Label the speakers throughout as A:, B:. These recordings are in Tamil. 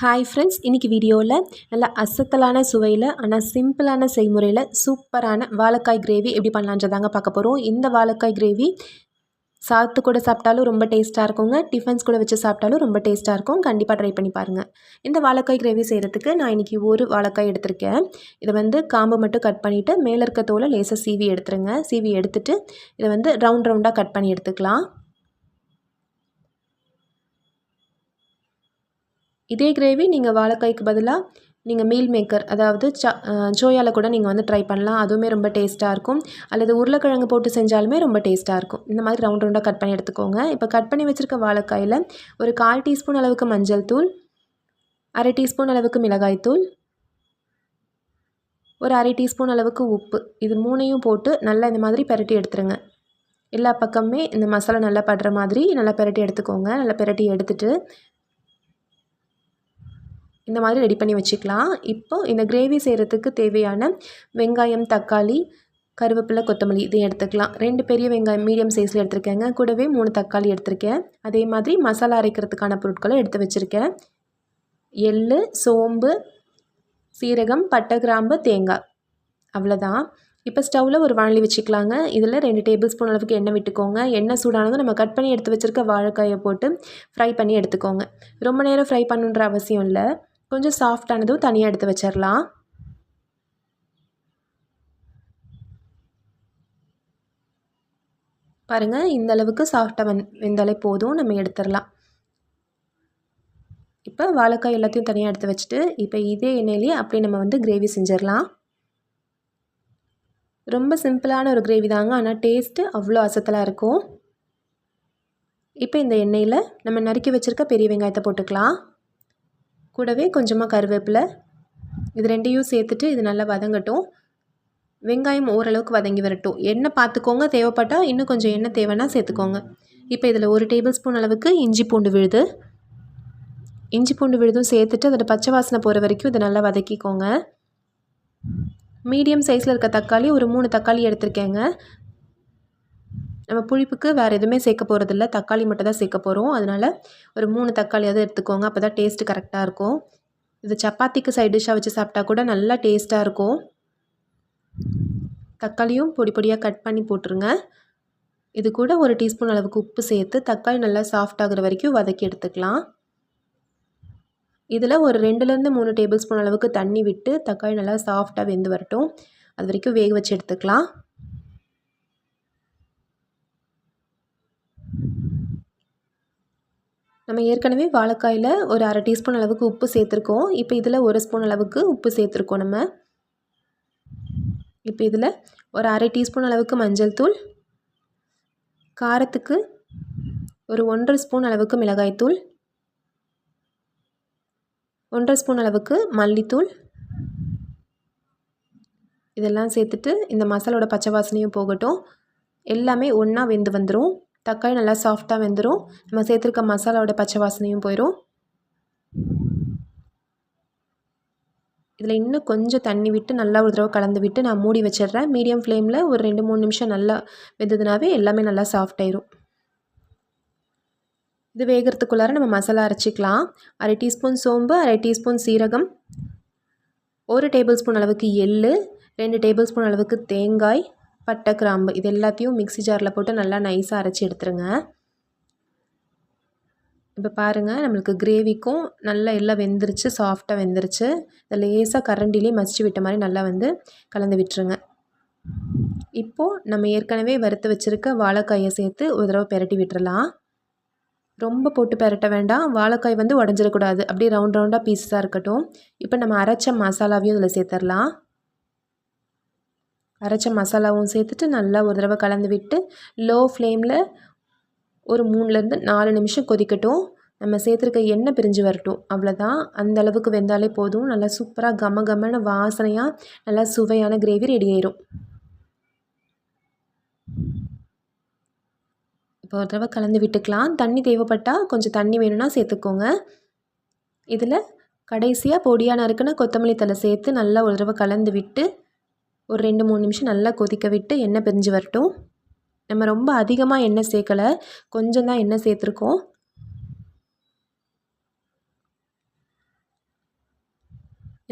A: ஹாய் ஃப்ரெண்ட்ஸ், இன்றைக்கி வீடியோவில் நல்ல அசத்தலான சுவையில் ஆனால் சிம்பிளான செய்முறையில் சூப்பரான வாழைக்காய் கிரேவி எப்படி பண்ணலான்றதாங்க பார்க்க போகிறோம். இந்த வாழைக்காய் கிரேவி சாதத்து கூட சாப்பிட்டாலும் ரொம்ப டேஸ்ட்டாக இருக்குங்க, டிஃபன்ஸ் கூட வச்சு சாப்பிட்டாலும் ரொம்ப டேஸ்ட்டாக இருக்கும். கண்டிப்பாக ட்ரை பண்ணி பாருங்கள். இந்த வாழைக்காய் கிரேவி செய்கிறதுக்கு நான் இன்றைக்கி ஒரு வாழைக்காய் எடுத்திருக்கேன். இதை காம்பு மட்டும் கட் பண்ணிவிட்டு மேலே இருக்க தோலை லேசாக சீவி எடுத்துருங்க. சீவி எடுத்துகிட்டு இதை ரவுண்டாக கட் பண்ணி எடுத்துக்கலாம். இதே கிரேவி நீங்கள் வாழைக்காய்க்கு பதிலாக நீங்கள் மீல் மேக்கர், அதாவது சோயாவில் கூட நீங்கள் ட்ரை பண்ணலாம். அதுவுமே ரொம்ப டேஸ்ட்டாக இருக்கும். அல்லது உருளைக்கிழங்கு போட்டு செஞ்சாலுமே ரொம்ப டேஸ்ட்டாக இருக்கும். இந்த மாதிரி ரவுண்டாக கட் பண்ணி எடுத்துக்கோங்க. இப்போ கட் பண்ணி வச்சுருக்க வாழைக்காயில் ஒரு 1/4 டீஸ்பூன் அளவுக்கு மஞ்சள் தூள், 1/2 டீஸ்பூன் அளவுக்கு மிளகாய் தூள், ஒரு 1/2 டீஸ்பூன் அளவுக்கு உப்பு, இது 3ஐயும் போட்டு நல்லா இந்த மாதிரி பெரட்டி எடுத்துருங்க. எல்லா பக்கமுமே இந்த மசாலா நல்லா படுற மாதிரி நல்லா பெரட்டி எடுத்துக்கோங்க. நல்லா பெரட்டி எடுத்துகிட்டு இந்த மாதிரி ரெடி பண்ணி வச்சுக்கலாம். இப்போது இந்த கிரேவி செய்கிறதுக்கு தேவையான வெங்காயம், தக்காளி, கருவேப்பிலை, கொத்தமல்லி இதை எடுத்துக்கலாம். 2 பெரிய வெங்காயம் மீடியம் சைஸில் எடுத்துருக்கேங்க. கூடவே 3 தக்காளி எடுத்திருக்கேன். அதே மாதிரி மசாலா அரைக்கிறதுக்கான பொருட்களை எடுத்து வச்சுருக்கேன். எள்ளு, சோம்பு, சீரகம், பட்டை, கிராம்பு, தேங்காய், அவ்வளோதான். இப்போ ஸ்டவ்வில் ஒரு வாணலி வச்சுக்கலாங்க. இதில் 2 டேபிள் ஸ்பூன் அளவுக்கு எண்ணெய் விட்டுக்கோங்க. எண்ணெய் சூடானதும் நம்ம கட் பண்ணி எடுத்து வச்சுருக்க வாழைக்காயை போட்டு ஃப்ரை பண்ணி எடுத்துக்கோங்க. ரொம்ப நேரம் ஃப்ரை பண்ணுன்ற அவசியம் இல்லை. கொஞ்சம் சாஃப்டானதும் தனியாக எடுத்து வச்சிடலாம். பாருங்கள், இந்த அளவுக்கு சாஃப்டாக வெந்தாலே போதும், நம்ம எடுத்துடலாம். இப்போ வாழைக்காய் எல்லாத்தையும் தனியாக எடுத்து வச்சுட்டு இப்போ இதே எண்ணெயிலேயே அப்படியே நம்ம கிரேவி செஞ்சிடலாம். ரொம்ப சிம்பிளான ஒரு கிரேவி தாங்க, ஆனால் டேஸ்ட்டு அவ்வளோ அசத்தலாக இருக்கும். இப்போ இந்த எண்ணெயில் நம்ம நறுக்கி வச்சுருக்க பெரிய வெங்காயத்தை போட்டுக்கலாம். கூடவே கொஞ்சமாக கருவேப்பிலை, இது 2ஐயும் சேர்த்துட்டு இது நல்லா வதங்கட்டும். வெங்காயம் ஓரளவுக்கு வதங்கி வரட்டும். எண்ணெய் பார்த்துக்கோங்க, தேவைப்பட்டால் இன்னும் கொஞ்சம் எண்ணெய் தேவைன்னா சேர்த்துக்கோங்க. இப்போ இதில் 1 டேபிள் ஸ்பூன் அளவுக்கு இஞ்சி பூண்டு விழுதும் சேர்த்துட்டு அதோட பச்சை வாசனை போகிற வரைக்கும் இதை நல்லா வதக்கிக்கோங்க. மீடியம் சைஸில் இருக்க தக்காளி ஒரு 3 தக்காளி எடுத்திருக்கேங்க. நம்ம புளிப்புக்கு வேறு எதுவுமே சேர்க்க போகிறதில்ல, தக்காளி மட்டும் தான் சேர்க்க போகிறோம். அதனால் ஒரு 3 தக்காளியாவது எடுத்துக்கோங்க. அப்போ தான் டேஸ்ட்டு கரெக்டாக இருக்கும். இது சப்பாத்திக்கு சைட் டிஷ்ஷாக வச்சு சாப்பிட்டா கூட நல்லா டேஸ்ட்டாக இருக்கும். தக்காளியும் பொடி பொடியாக கட் பண்ணி போட்டுருங்க. இது கூட 1 டீஸ்பூன் அளவுக்கு உப்பு சேர்த்து தக்காளி நல்லா சாஃப்ட் ஆகிற வரைக்கும் வதக்கி எடுத்துக்கலாம். இதில் ஒரு 2லேருந்து 3 டேபிள் ஸ்பூன் அளவுக்கு தண்ணி விட்டு தக்காளி நல்லா சாஃப்டாக வெந்து வரட்டும். அது வரைக்கும் வேக வச்சு எடுத்துக்கலாம். நம்ம ஏற்கனவே வாழைக்காயில் ஒரு 1/2 டீஸ்பூன் அளவுக்கு உப்பு சேர்த்துருக்கோம். இப்போ இதில் 1 ஸ்பூன் அளவுக்கு உப்பு சேர்த்துருக்கோம் நம்ம. இப்போ இதில் ஒரு 1/2 டீஸ்பூன் அளவுக்கு மஞ்சள் தூள், காரத்துக்கு ஒரு 1/2 ஸ்பூன் அளவுக்கு மிளகாய் தூள், 1/2 ஸ்பூன் அளவுக்கு மல்லித்தூள், இதெல்லாம் சேர்த்துட்டு இந்த மசாலோட பச்சை வாசனையும் போகட்டும். எல்லாமே ஒன்றா வெந்து வந்துடும். தக்காளி நல்லா சாஃப்டாக வெந்துடும். நம்ம சேர்த்துருக்க மசாலாவோட பச்சை வாசனையும் போயிடும். இதில் இன்னும் கொஞ்சம் தண்ணி விட்டு நல்லா ஒரு தடவை கலந்து விட்டு நான் மூடி வச்சிடுறேன். மீடியம் ஃப்ளேமில் ஒரு 2-3 நிமிஷம் நல்லா வெந்ததுனாவே எல்லாமே நல்லா சாஃப்டாயிரும். இது வேகிறதுக்குள்ளார நம்ம மசாலா அரைச்சிக்கலாம். 1/2 டீஸ்பூன் சோம்பு, 1/2 டீஸ்பூன் சீரகம், 1 டேபிள் ஸ்பூன் அளவுக்கு எள்ளு, 2 டேபிள் ஸ்பூன் அளவுக்கு தேங்காய், பட்டை, கிராம்பு, இது எல்லாத்தையும் மிக்ஸி ஜாரில் போட்டு நல்லா நைஸாக அரைச்சி எடுத்துருங்க. இப்போ பாருங்கள், நம்மளுக்கு கிரேவிக்கும் நல்லா எல்லாம் வெந்துருச்சு, சாஃப்டாக வெந்துருச்சு. இதை லேசாக கரண்டிலே மசிச்சு விட்ட மாதிரி நல்லா கலந்து விட்டுருங்க. இப்போது நம்ம ஏற்கனவே வறுத்து வச்சுருக்க வாழைக்காயை சேர்த்து ஒரு தடவை பெரட்டி விட்டுறலாம். ரொம்ப போட்டு பெரட்ட வேண்டாம், வாழைக்காய் உடஞ்சிடக்கூடாது. அப்படியே ரவுண்டாக பீஸாக இருக்கட்டும். இப்போ நம்ம அரைச்ச மசாலாவையும் இதில் சேர்த்துடலாம். அரைச்ச மசாலாவும் சேர்த்துட்டு நல்லா ஒரு தடவை கலந்து விட்டு லோ ஃப்ளேமில் ஒரு 3லேருந்து 4 நிமிஷம் கொதிக்கட்டும். நம்ம சேர்த்துருக்க எண்ணெய் பிரிஞ்சு வரட்டும், அவ்வளோதான். அந்த அளவுக்கு வெந்தாலே போதும். நல்லா சூப்பராக கம வாசனையாக நல்லா சுவையான கிரேவி ரெடி ஆயிரும். இப்போ ஒரு தடவை கலந்து விட்டுக்கலாம். தண்ணி தேவைப்பட்டால் கொஞ்சம் தண்ணி வேணும்னா சேர்த்துக்கோங்க. இதில் கடைசியாக பொடியாக நறுக்குன கொத்தமல்லி தழை சேர்த்து நல்லா ஒரு தடவை கலந்து விட்டு ஒரு 2-3 நிமிஷம் நல்லா கொதிக்க விட்டு எண்ணெய் பிரிஞ்சு வரட்டும். நம்ம ரொம்ப அதிகமாக எண்ணெய் சேர்க்கலை, கொஞ்சம் தான் எண்ணெய் சேர்த்துருக்கோம்.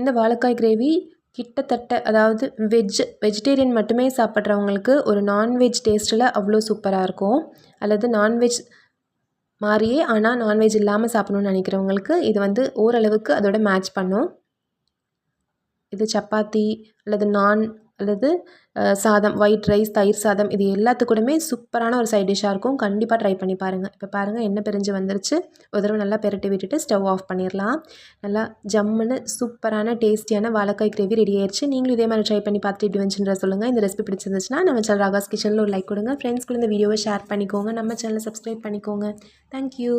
A: இந்த வாழைக்காய் கிரேவி கிட்டத்தட்ட அதாவது வெஜிடேரியன் மட்டுமே சாப்பிட்றவங்களுக்கு ஒரு நான்வெஜ் டேஸ்ட்டில் அவ்வளோ சூப்பராக இருக்கும். அல்லது நான்வெஜ் மாதிரியே ஆனால் நான்வெஜ் இல்லாமல் சாப்பிட்ணுன்னு நினைக்கிறவங்களுக்கு இது வந்து ஓரளவுக்கு அதோட மேட்ச் பண்ணும். இது சப்பாத்தி அல்லது நான் அல்லது சாதம், ஒயிட் ரைஸ், தயிர் சாதம் இது எல்லாத்துக்கூடமே சூப்பரான ஒரு சைட் டிஷ்ஷாக இருக்கும். கண்டிப்பாக ட்ரை பண்ணி பாருங்கள். இப்போ பாருங்கள் எண்ணெய் பிரிஞ்சு வந்துருச்சு. ஒரு தடவை நல்லா பெரட்டி விட்டுட்டு ஸ்டவ் ஆஃப் பண்ணிடலாம். நல்லா ஜம்முன்னு சூப்பரான டேஸ்டியான வாழைக்காய் கிரேவி ரெடி ஆயிடுச்சு. நீங்களும் இதே மாதிரி ட்ரை பண்ணி பார்த்துட்டு எப்படி வந்துச்சுன்ற சொல்லுங்கள். இந்த ரெசிபி பிடிச்சிருந்துச்சுன்னா நம்ம சேனல் ராகாஸ் கிச்சனில் ஒரு லைக் கொடுங்க. ஃப்ரெண்ட்ஸ்க்கு இந்த வீடியோவை ஷேர் பண்ணிக்கோங்க. நம்ம சேனலை சப்ஸ்கிரைப் பண்ணிக்கோங்க. தேங்க்யூ.